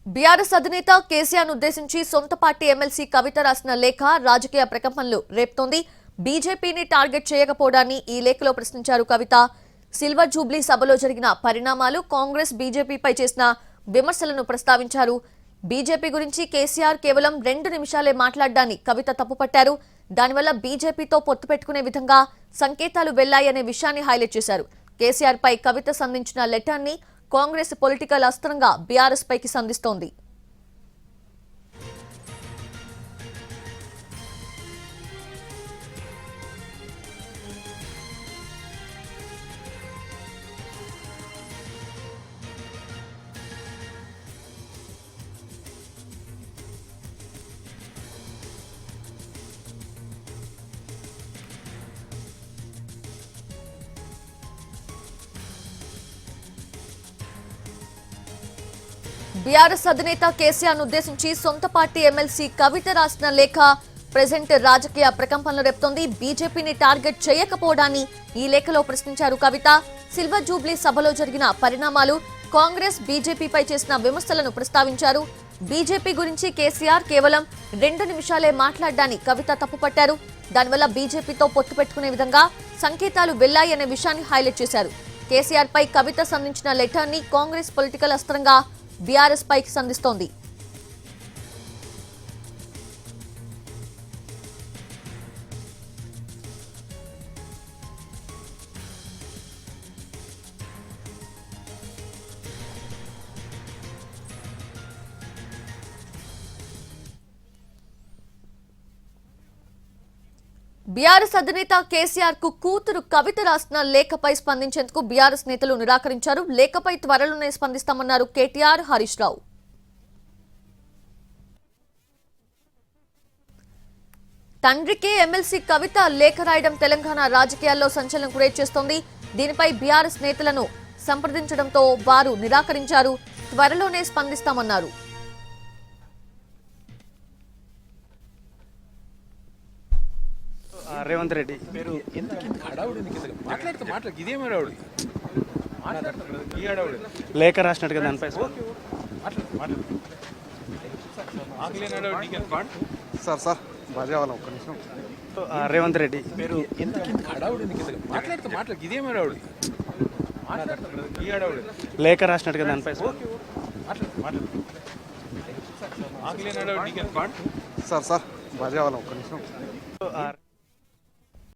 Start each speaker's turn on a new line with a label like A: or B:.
A: BRS అధినేత కేసీఆర్ ఉద్దేశించి సొంత పార్టీ ఎమ్మెల్సీ కవిత రాసిన లేఖ రాజకీయ ప్రకంపనలు రేపుతోంది. బీజేపీని టార్గెట్ చేయకపోవడాన్ని ఈ లేఖలో ప్రశ్నించారు కవిత. సిల్వర్ జూబ్లీ సభలో జరిగిన పరిణామాలు, కాంగ్రెస్ బీజేపీపై చేసిన విమర్శలను ప్రస్తావించారు. బీజేపీ గురించి కేసీఆర్ కేవలం 2 నిమిషాలే మాట్లాడడాన్ని కవిత తప్పుపట్టారు. దానివల్ల బీజేపీతో పొత్తు పెట్టుకునే విధంగా సంకేతాలు వెళ్లాయనే విషయాన్ని హైలైట్ చేశారు. కేసీఆర్ పై కవిత సంధించిన లెటర్ని కాంగ్రెస్ పొలిటికల్ అస్త్రంగా బీఆర్ఎస్ పైకి సంధిస్తోంది. బీఆర్ఎస్ అధినేత కేసీఆర్ ఉద్దేశించి సొంత పార్టీ ఎమ్మెల్సీ కవిత రాసిన లేఖ ప్రెజెంట్ రాజకీయ ప్రకంపనలు రేపుతోంది. బీజేపీని టార్గెట్ చేయకపోవడాన్ని ఈ లేఖలో ప్రశ్నించారు కవిత. సిల్వర్ జూబ్లీ సభలో జరిగిన పరిణామాలు, కాంగ్రెస్ బీజేపీపై చేసిన విమర్శలను ప్రస్తావించారు. బీజేపీ గురించి కేసీఆర్ కేవలం 2 నిమిషాలే మాట్లాడడాన్ని కవిత తప్పుపట్టారు. దానివల్ల బీజేపీతో పొత్తు పెట్టుకునే విధంగా సంకేతాలు వెళ్లాయనే విషయాన్ని హైలైట్ చేశారు. కేసీఆర్ పై కవిత సంధించిన లెటర్ ని కాంగ్రెస్ పొలిటికల్ అస్త్రంగా బీఆర్ఎస్ పైకి సంధిస్తోంది. బీఆర్ఎస్ అధినేత కేసీఆర్ కు కూతురు కవిత రాసిన లేఖపై స్పందించేందుకు బీఆర్ఎస్ నేతలు నిరాకరించారు. లేఖపై త్వరలోనే స్పందిస్తామన్నారు కేటీఆర్, హరీష్ రావు. తండ్రికి ఎమ్మెల్సీ కవిత లేఖ రాయడం తెలంగాణ రాజకీయాల్లో సంచలనం క్రియేట్ చేస్తోంది. దీనిపై బీఆర్ఎస్ నేతలను సంప్రదించడంతో వారు నిరాకరించారు. త్వరలోనే స్పందిస్తామన్నారు.
B: రేవంత్ రెడ్డి లేఖ రాసినట్టుగా దానిపై
C: సార్ బాజావాలా ఒక్క నిమిషం.
B: రేవంత్ రెడ్డి లేఖ రాసినట్టుగా దానిపై
C: సార్ బాజావాలా ఒక్క నిమిషం.